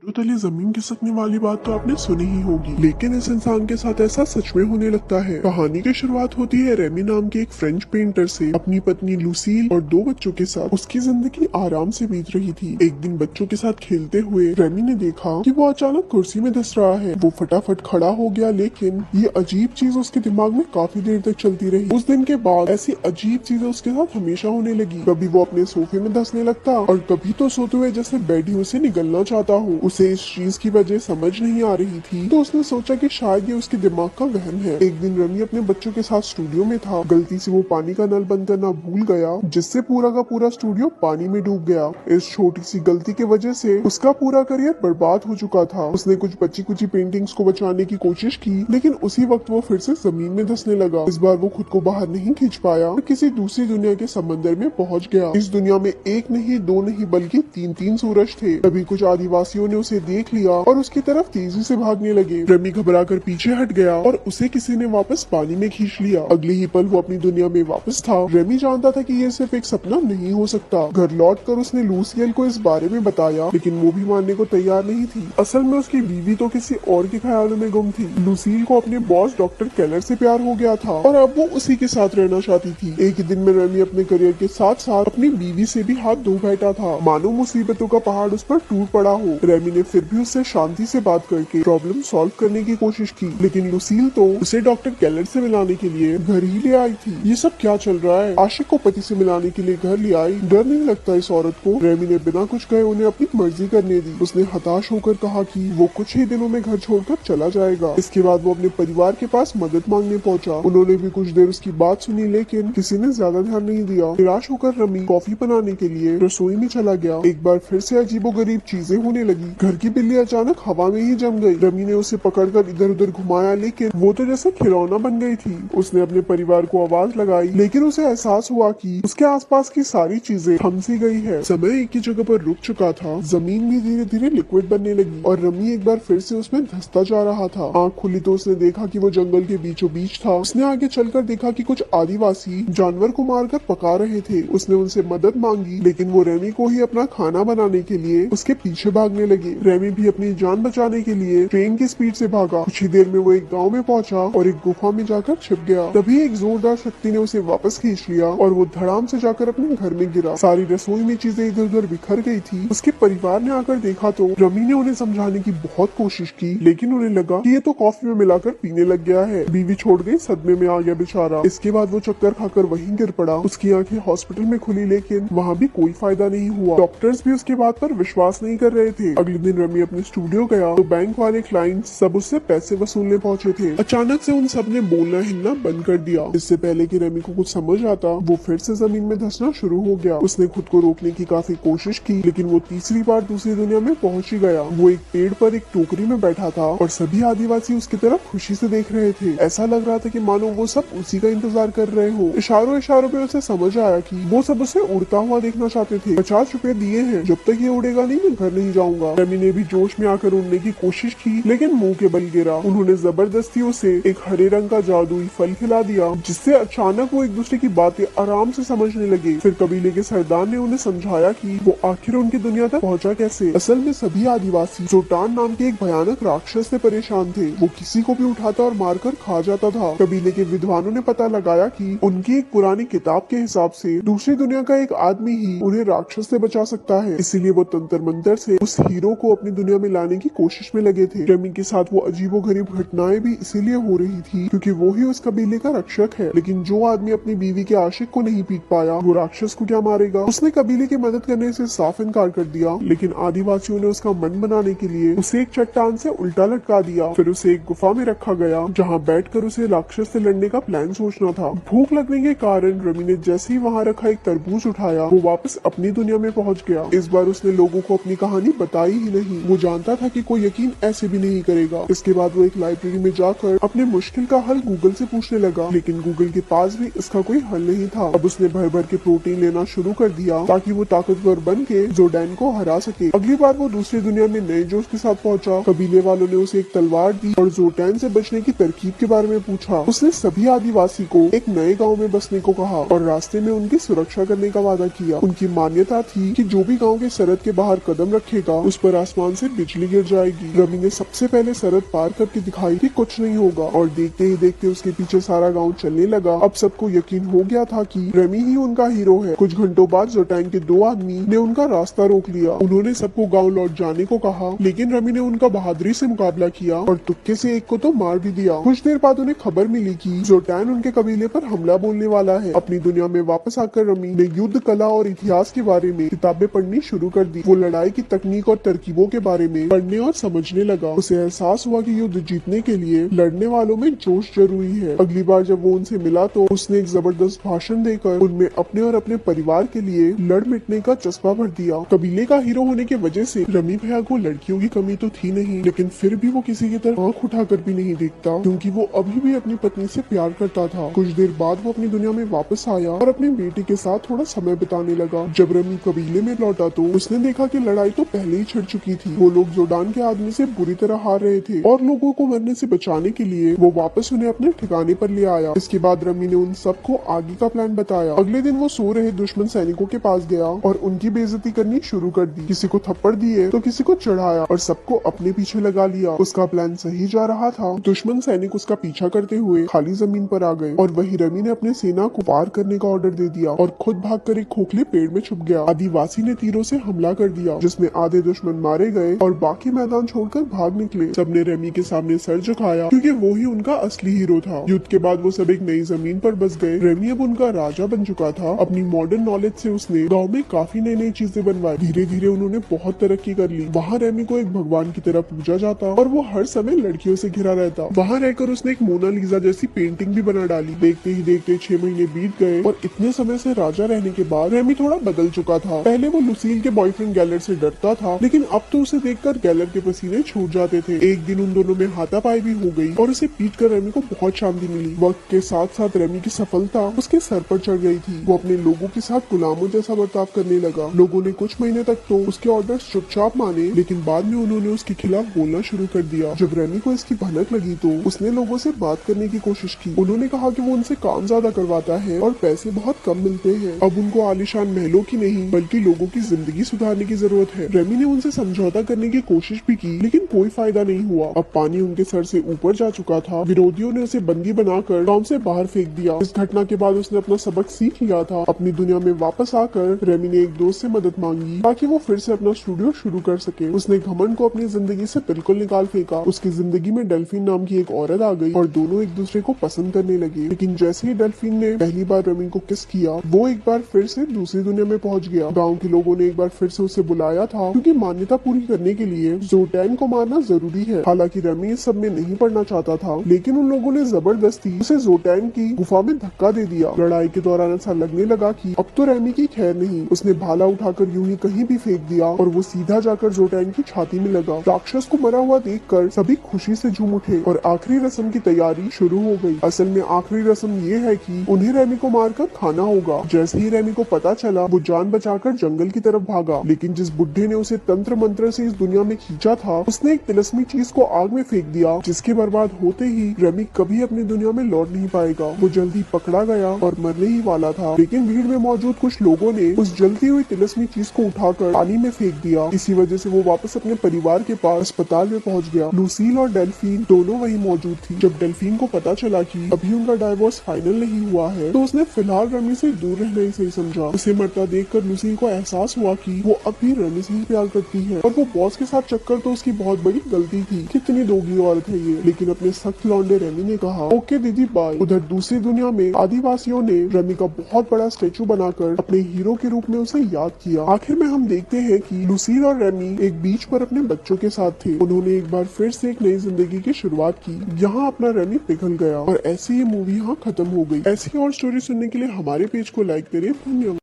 तो तले जमीन खिसकने वाली बात तो आपने सुनी ही होगी, लेकिन इस इंसान के साथ ऐसा सच में होने लगता है। कहानी की शुरुआत होती है रेमी नाम के एक फ्रेंच पेंटर से। अपनी पत्नी लूसील और 2 बच्चों के साथ उसकी जिंदगी आराम से बीत रही थी। एक दिन बच्चों के साथ खेलते हुए रेमी ने देखा कि वो अचानक कुर्सी में धंस रहा है। वो फटाफट खड़ा हो गया, लेकिन ये अजीब चीज उसके दिमाग में काफी देर तक चलती रही। उस दिन के बाद ऐसी अजीब चीजें उसके साथ हमेशा होने लगी। कभी वो अपने सोफे में धंसने लगता और कभी तो सोते हुए जैसे बेड ही उसे निगलना चाहता हो। उसे इस चीज की वजह समझ नहीं आ रही थी, तो उसने सोचा कि शायद ये उसके दिमाग का वहम है। एक दिन रमी अपने बच्चों के साथ स्टूडियो में था। गलती से वो पानी का नल बंद करना भूल गया, जिससे पूरा का पूरा स्टूडियो पानी में डूब गया। इस छोटी सी गलती की वजह से उसका पूरा करियर बर्बाद हो चुका था। उसने कुछ बची कुची पेंटिंग्स को बचाने की कोशिश की, लेकिन उसी वक्त वो फिर से जमीन में धंसने लगा। इस बार वो खुद को बाहर नहीं खींच पाया और किसी दूसरी दुनिया के समंदर में पहुंच गया। इस दुनिया में एक नहीं, दो नहीं, बल्कि 3-3 सूरज थे। तभी कुछ आदिवासियों ने उसे देख लिया और उसकी तरफ तेजी से भागने लगे। रमी घबराकर पीछे हट गया और उसे किसी ने वापस पानी में खींच लिया। अगले ही पल वो अपनी दुनिया में वापस था। रमी जानता था कि ये सिर्फ एक सपना नहीं हो सकता। घर लौटकर उसने लूसियल को इस बारे में बताया, लेकिन वो भी मानने को तैयार नहीं थी। असल में उसकी बीवी तो किसी और के ख्यालों में गुम थी। लूसील को अपने बॉस डॉक्टर केलर से प्यार हो गया था और अब वो उसी के साथ रहना चाहती थी। एक ही दिन में रमी अपने करियर के साथ साथ अपनी बीवी से भी हाथ धो बैठा था, मानो मुसीबतों का पहाड़ उस पर टूट पड़ा हो। रेमी ने फिर भी उससे शांति से बात करके प्रॉब्लम सॉल्व करने की कोशिश की, लेकिन लूसील तो उसे डॉक्टर केलर से मिलाने के लिए घर ही ले आई थी। ये सब क्या चल रहा है? आशिक को पति से मिलाने के लिए घर ले आई, डर नहीं लगता इस औरत को? रेमी ने बिना कुछ कहे उन्हें अपनी मर्जी करने दी। उसने हताश होकर कहा कि वो कुछ ही दिनों में घर छोड़कर चला जाएगा। इसके बाद वो अपने परिवार के पास मदद मांगने पहुंचा। उन्होंने भी कुछ देर उसकी बात सुनी, लेकिन किसी ने ज्यादा ध्यान नहीं दिया। निराश होकर रमी कॉफी बनाने के लिए रसोई में चला गया। एक बार फिर से अजीबोगरीब चीजें होने लगी। घर की बिल्ली अचानक हवा में ही जम गई। रमी ने उसे पकड़कर इधर उधर घुमाया, लेकिन वो तो जैसे खिलौना बन गई थी। उसने अपने परिवार को आवाज लगाई, लेकिन उसे एहसास हुआ कि उसके आसपास की सारी चीजें थम सी गई है। समय एक ही जगह पर रुक चुका था। जमीन भी धीरे धीरे लिक्विड बनने लगी और रमी एक बार फिर से उसमें धंसता जा रहा था। आंख खुली तो उसने देखा कि वो जंगल के बीचों बीच था। उसने आगे चलकर देखा कि कुछ आदिवासी जानवर को मारकर पका रहे थे। उसने उनसे मदद मांगी, लेकिन वो रेमी को ही अपना खाना बनाने के लिए उसके पीछे भागने लगे। रेमी भी अपनी जान बचाने के लिए ट्रेन की स्पीड से भागा। कुछ ही देर में वो एक गांव में पहुंचा और एक गुफा में जाकर छिप गया। तभी एक जोरदार शक्ति ने उसे वापस खींच लिया और वो धड़ाम से जाकर अपने घर में गिरा। सारी रसोई में चीजें इधर उधर बिखर गई थी। उसके परिवार ने आकर देखा तो रमी ने उन्हें समझाने की बहुत कोशिश की, लेकिन उन्हें लगा कि ये तो कॉफी में मिलाकर पीने लग गया है। बीवी छोड़ गई, सदमे में आ गया बेचारा। इसके बाद वो चक्कर खाकर वहीं गिर पड़ा। उसकी आंखें हॉस्पिटल में खुली, लेकिन वहाँ भी कोई फायदा नहीं हुआ। डॉक्टर्स भी उसके बात पर विश्वास नहीं कर रहे थे। अगले दिन रमी अपने स्टूडियो गया तो बैंक वाले क्लाइंट्स सब उससे पैसे वसूलने पहुंचे थे। अचानक से उन सब ने बोलना हिलना बंद कर दिया। इससे पहले कि रमी को कुछ समझ आता, वो फिर से जमीन में धंसना शुरू हो गया। उसने खुद को रोकने की काफी कोशिश की, लेकिन वो तीसरी बार दूसरी दुनिया में पहुंच ही गया। वो एक पेड़ पर एक टोकरी में बैठा था और सभी आदिवासी उसकी तरफ खुशी से देख रहे थे। ऐसा लग रहा था कि मानो वो सब उसी का इंतजार कर रहे हो। इशारों इशारों पे उसे समझ आया कि वो सब उसे उड़ता हुआ देखना चाहते थे। 50 रुपए दिए हैं, जब तक ये उड़ेगा नहीं मैं घर नहीं जाऊंगा। रमी ने भी जोश में आकर उड़ने की कोशिश की, लेकिन मुंह के बल गिरा। उन्होंने जबरदस्ती उसे एक हरे रंग का जादुई फल खिला दिया, जिससे अचानक वो एक दूसरे की बातें आराम से समझने लगे। फिर कबीले के सरदार ने उन्हें समझाया कि वो आखिर उनकी दुनिया तक पहुंचा कैसे। असल में सभी आदिवासी जोटान नाम के एक भयानक राक्षस से परेशान थे। वो किसी को भी उठाता और मारकर खा जाता था। कबीले के विद्वानों ने पता लगाया कि उनकी एक पुरानी किताब के हिसाब से दूसरी दुनिया का एक आदमी ही उन्हें राक्षस से बचा सकता है। इसीलिए वो तंत्र मंत्र से उस हीरो को अपनी दुनिया में लाने की कोशिश में लगे थे। रमी के साथ वो अजीबोगरीब घटनाएं भी इसीलिए हो रही थी क्योंकि वो ही उस कबीले का रक्षक है। लेकिन जो आदमी अपनी बीवी के आशिक को नहीं पीट पाया, वो राक्षस को क्या मारेगा? उसने कबीले की मदद करने से साफ इनकार कर दिया, लेकिन आदिवासियों ने उसका मन बनाने के लिए उसे एक चट्टान से उल्टा लटका दिया। फिर उसे एक गुफा में रखा गया, जहाँ बैठकर उसे राक्षस से लड़ने का प्लान सोचना था। भूख लगने के कारण रमी ने जैसे ही वहाँ रखा एक तरबूज उठाया, वो वापस अपनी दुनिया में पहुँच गया। इस बार उसने लोगों को अपनी कहानी बताई ही नहीं। वो जानता था कि कोई यकीन ऐसे भी नहीं करेगा। इसके बाद वो एक लाइब्रेरी में जाकर अपने मुश्किल का हल गूगल से पूछने लगा, लेकिन गूगल के पास भी इसका कोई हल नहीं था। अब उसने भर भर के प्रोटीन लेना शुरू कर दिया ताकि वो ताकतवर बन के जोडैन को हरा सके। अगली बार वो दूसरी दुनिया में नए जोश के साथ पहुंचा। कबीले वालों ने उसे एक तलवार दी और जोटैन से बचने की तरकीब के बारे में पूछा। उसने सभी आदिवासी को एक नए गांव में बसने को कहा और रास्ते में उनकी सुरक्षा करने का वादा किया। उनकी मान्यता थी कि जो भी गांव के सरहद के बाहर कदम रखेगा, उस पर आसमान से बिजली गिर जाएगी। रमी ने सबसे पहले सरहद पार करके दिखाई कि कुछ नहीं होगा, और देखते ही देखते उसके पीछे सारा गांव चलने लगा। अब सबको यकीन हो गया था कि रमी ही उनका हीरो है। कुछ घंटों बाद जोटैंग के 2 आदमी ने उनका रास्ता रोक लिया। उन्होंने सबको गाँव लौट जाने को कहा, लेकिन रमी ने उनका बहादुरी से मुकाबला किया और तुक्के से एक को तो मार भी दिया। कुछ देर बाद उन्हें खबर मिली कि जोटैन उनके कबीले पर हमला बोलने वाला है। अपनी दुनिया में वापस आकर रमी ने युद्ध कला और इतिहास के बारे में किताबें पढ़नी शुरू कर दी। वो लड़ाई की तकनीक और तरकीबों के बारे में पढ़ने और समझने लगा। उसे एहसास हुआ कि युद्ध जीतने के लिए लड़ने वालों में जोश जरूरी है। अगली बार जब वो उनसे मिला तो उसने एक जबरदस्त भाषण देकर उनमें अपने और अपने परिवार के लिए लड़ मिटने का जज्बा भर दिया। कबीले का हीरो होने की वजह से रमी भैया को लड़कियों की कमी तो थी नहीं, लेकिन फिर भी वो किसी की तरफ आंख उठाकर भी नहीं देखता, क्योंकि वो अभी भी अपनी पत्नी से प्यार करता था। कुछ देर बाद वो अपनी दुनिया में वापस आया और अपनी बेटी के साथ थोड़ा समय बिताने लगा। जब रमी कबीले में लौटा तो उसने देखा कि लड़ाई तो पहले ही छिड़ चुकी थी। वो लोग जोर्डान के आदमी से बुरी तरह हार रहे थे और लोगों को मरने से बचाने के लिए वो वापस उन्हें अपने ठिकाने पर ले आया। इसके बाद रमी ने उन सबको आगे का प्लान बताया। अगले दिन वो सो रहे दुश्मन सैनिकों के पास गया और उनकी बेइज्जती करनी शुरू कर दी। किसी को थप्पड़ दिए तो किसी को चढ़ाया और सबको अपने पीछे लगा लिया। उसका प्लान सही जा रहा था। दुश्मन सैनिक उसका पीछा करते हुए खाली जमीन पर आ गए और वही रमी ने अपने सेना को पार करने का ऑर्डर दे दिया और खुद भागकर एक खोखले पेड़ में छुप गया। आदिवासी ने तीरों से हमला कर दिया, जिसमें आधे दुश्मन मारे गए और बाकी मैदान छोड़कर भाग निकले। सबने रमी के सामने सर झुकाया, क्योंकि वो ही उनका असली हीरो था। युद्ध के बाद वो सब एक नई जमीन पर बस गए। रमी अब उनका राजा बन चुका था। अपनी मॉडर्न नॉलेज से उसने गाँव में काफी नई नई चीजें बनवाई। धीरे धीरे उन्होंने बहुत तरक्की कर ली। वहाँ रमी को एक भगवान की तरह पूजा जाता और वो हर समय लड़कियों से घिरा रहता। वहाँ रहकर उसने एक मोनालिसा जैसी पेंटिंग भी बना डाली। देखते ही देखते 6 महीने बीत गए और इतने समय से राजा रहने के बाद रमी थोड़ा बदल चुका था। पहले वो लुसील के बॉयफ्रेंड गैलर से डरता था, लेकिन अब तो उसे देखकर गैलर के पसीने छूट जाते थे। एक दिन उन दोनों में हाथापाई भी हो गई और उसे पीट कर रमी को बहुत शांति मिली। वक्त के साथ साथ रमी की सफलता उसके सर पर चढ़ गई थी। वो अपने लोगों के साथ गुलामों जैसा बर्ताव करने लगा। लोगों ने कुछ महीने तक तो उसके ऑर्डर्स चुपचाप माने, लेकिन बाद में उन्होंने उसके खिलाफ बोलना शुरू कर दिया। जब रमी को इसकी भनक लगी तो उसने लोगों से बात करने की कोशिश की। उन्होंने कहा कि वो उनसे काम ज्यादा करवाता है और पैसे बहुत कम मिलते हैं। अब उनको आलीशान महलों की नहीं बल्कि लोगों की जिंदगी सुधारने की जरूरत है। रमी ने उनसे समझौता करने की कोशिश भी की, लेकिन कोई फायदा नहीं हुआ। अब पानी उनके सर से ऊपर जा चुका था। विरोधियों ने उसे बंदी बनाकर गांव से बाहर फेंक दिया। इस घटना के बाद उसने अपना सबक सीख लिया था। अपनी दुनिया में वापस आकर रमी ने एक दोस्त से मदद मांगी ताकि वो फिर से अपना स्टूडियो शुरू कर सके। उसने घमंड को अपनी जिंदगी से बिल्कुल निकाल फेंका। उसकी जिंदगी में डेल्फिन नाम की एक औरत आ गई और दोनों एक दूसरे को पसंद करने लगे। लेकिन जैसे ही डेल्फिन ने पहली बार रमी को किस किया, वो एक बार फिर से दूसरी दुनिया में पहुंच गया। गांव के लोगों ने एक बार फिर से उसे बुलाया था, क्योंकि मान्यता पूरी करने के लिए जोटैन को मारना जरूरी है। हालांकि रमी इस सब में नहीं पढ़ना चाहता था, लेकिन उन लोगों ने जबरदस्ती उसे जोटैन की गुफा में धक्का दे दिया। लड़ाई के दौरान ऐसा लगने लगा कि अब तो रमी की खैर नहीं। उसने भाला उठाकर यूं ही कहीं भी फेंक दिया और वो सीधा जाकर जोटैन की छाती में लगा। राक्षस को मरा हुआ देखकर सभी खुशी से झूम उठे और आखिरी रस्म की तैयारी शुरू हो गई। असल में आखिरी रस्म ये है कि उन्हें रमी को मारकर खाना होगा। जैसे ही रमी को पता चला, वो जान बचाकर जंगल की तरफ भागा, लेकिन जिस बुढ़े ने उसे तंत्र मंत्र से इस दुनिया में खींचा था, उसने एक तिलस्मी चीज को आग में फेंक दिया, जिसके बर्बाद होते ही रमी कभी अपनी दुनिया में लौट नहीं पाएगा। वो जल्दी पकड़ा गया और मरने ही वाला था, लेकिन भीड़ में मौजूद कुछ लोगों ने उस जलती हुई तिलस्मी चीज को उठाकर पानी में फेंक दिया। इसी वजह से वो वापस अपने परिवार के पास अस्पताल में पहुंच गया। लुसील और डेल्फिन दोनों वही मौजूद थी। जब डेल्फिन को पता चला कि अभी उनका डाइवोर्स फाइनल नहीं हुआ है, तो उसने फिलहाल रमी से दूर रहना ही सही समझा। उसे मरता देखकर लुसील को एहसास हुआ कि वो अब भी रमी से ही प्यार करती है और वो बॉस के साथ चक्कर तो उसकी बहुत बड़ी गलती थी। कितनी दोगली औरत है ये। लेकिन अपने सख्त लौंडे रमी ने कहा, ओके दीदी बाय। उधर दूसरी दुनिया में आदिवासियों ने रमी का बहुत बड़ा स्टेचू बनाकर अपने हीरो के रूप में उसे याद किया। आखिर में हम देखते हैं कि लुसील और रमी एक बीच पर अपने बच्चों के साथ थे। उन्होंने एक बार फिर से एक नई जिंदगी की शुरुआत की। यहाँ अपना रमी पिघल गया और ऐसे ये मूवी यहाँ खत्म हो गई। ऐसी और स्टोरी सुनने के लिए हमारे पेज को लाइक करें। धन्यवाद।